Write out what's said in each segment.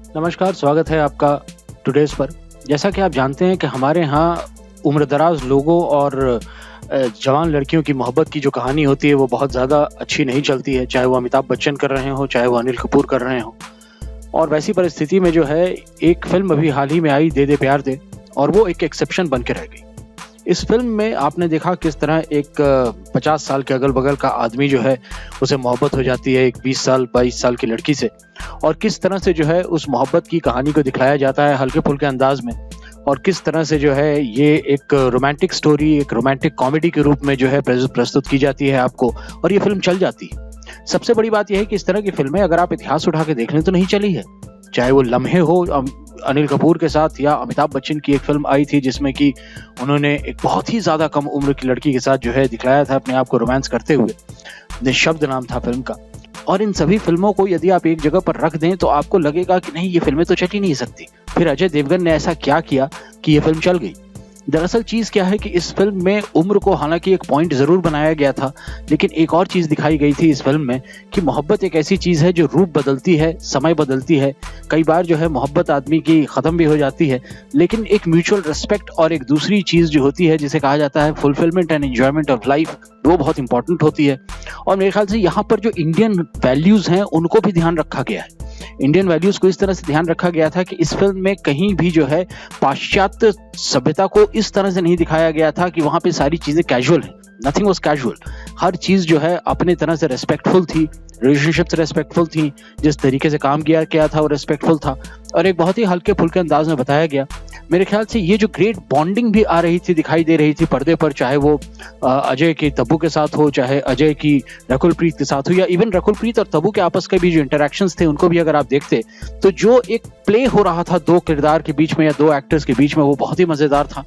नमस्कार, स्वागत है आपका टुडेज़ पर। जैसा कि आप जानते हैं कि हमारे यहाँ उम्रदराज़ लोगों और जवान लड़कियों की मोहब्बत की जो कहानी होती है वो बहुत ज़्यादा अच्छी नहीं चलती है, चाहे वो अमिताभ बच्चन कर रहे हों, चाहे वो अनिल कपूर कर रहे हों। और वैसी परिस्थिति में जो है एक फ़िल्म अभी हाल ही में आई दे दे प्यार दे, और वो एक एक्सेप्शन बन के रह गई। इस फ़िल्म में आपने देखा किस तरह एक 50 साल के अगल-बगल का आदमी जो है उसे मोहब्बत हो जाती है एक 20 साल 22 साल की लड़की से, और किस तरह से जो है उस मोहब्बत की कहानी को दिखाया जाता है हल्के-फुल्के अंदाज़ में, और किस तरह से जो है ये एक रोमांटिक स्टोरी, एक रोमांटिक कॉमेडी के रूप में जो है प्रस्तुत की जाती है आपको, और ये फ़िल्म चल जाती है। सबसे बड़ी बात ये है कि इस तरह की फ़िल्में अगर आप इतिहास उठा के देख लें तो नहीं चली है। चाहे वो लम्हे हो अनिल कपूर के साथ, या अमिताभ बच्चन की एक फ़िल्म आई थी जिसमें कि उन्होंने एक बहुत ही ज़्यादा कम उम्र की लड़की के साथ जो है दिखलाया था अपने आप को रोमांस करते हुए। निःशब्द नाम था फ़िल्म का। और इन सभी फ़िल्मों को यदि आप एक जगह पर रख दें तो आपको लगेगा कि नहीं, ये फ़िल्में तो चल ही नहीं सकती। फिर अजय देवगन ने ऐसा क्या किया कि ये फ़िल्म चल गई? दरअसल चीज़ क्या है कि इस फ़िल्म में उम्र को हालाँकि एक पॉइंट ज़रूर बनाया गया था, लेकिन एक और चीज़ दिखाई गई थी इस फ़िल्म में कि मोहब्बत एक ऐसी चीज़ है जो रूप बदलती है, समय बदलती है। कई बार जो है मोहब्बत आदमी की ख़त्म भी हो जाती है, लेकिन एक म्यूचुअल रिस्पेक्ट और एक दूसरी चीज़ जो होती है जिसे कहा जाता है fulfilment and enjoyment of life, वो बहुत इम्पोर्टेंट होती है। और मेरे ख़्याल से यहाँ पर जो इंडियन वैल्यूज़ हैं उनको भी ध्यान रखा गया है। इंडियन वैल्यूज़ को इस तरह से ध्यान रखा गया था कि इस फ़िल्म में कहीं भी जो है पाश्चात्य सभ्यता को इस तरह से नहीं दिखाया गया था कि वहाँ पे सारी चीज़ें कैजुअल हैं। Nothing was casual. हर चीज़ जो है अपने तरह से रिस्पेक्टफुल थी, रिलेशनशिप्स रिस्पेक्टफुल थी, जिस तरीके से काम किया गया था वो रिस्पेक्टफुल था, और एक बहुत ही हल्के-फुल्के अंदाज़ में बताया गया। मेरे ख़्याल से ये जो ग्रेट बॉन्डिंग भी आ रही थी, दिखाई दे रही थी पर्दे पर, चाहे वो अजय के तब्बू के साथ हो, चाहे अजय की रकुलप्रीत के साथ हो, या इवन रकुलप्रीत और तब्बू के आपस के भी जो इंटरैक्शंस थे उनको भी अगर आप देखते, तो जो एक प्ले हो रहा था 2 किरदार के बीच में या 2 एक्टर्स के बीच में, वो बहुत ही मज़ेदार था।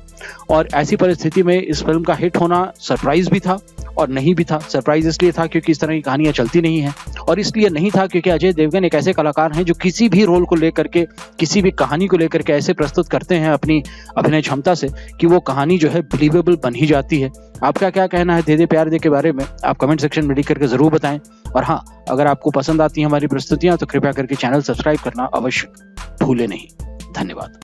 और ऐसी परिस्थिति में इस फ़िल्म का हिट होना सरप्राइज़ भी था और नहीं भी था। सरप्राइज़ इसलिए था क्योंकि इस तरह की कहानियाँ चलती नहीं हैं, और इसलिए नहीं था क्योंकि अजय देवगन एक ऐसे कलाकार हैं जो किसी भी रोल को लेकर के, किसी भी कहानी को लेकर के ऐसे प्रस्तुत करते हैं अपनी अभिनय क्षमता से कि वो कहानी जो है बिलीवेबल बन ही जाती है। आपका क्या कहना है दे दे प्यार दे के बारे में? आप कमेंट सेक्शन में लिख करके ज़रूर बताएँ। और हाँ, अगर आपको पसंद आती हैं हमारी प्रस्तुतियाँ तो कृपया करके चैनल सब्सक्राइब करना अवश्य भूलें नहीं। धन्यवाद।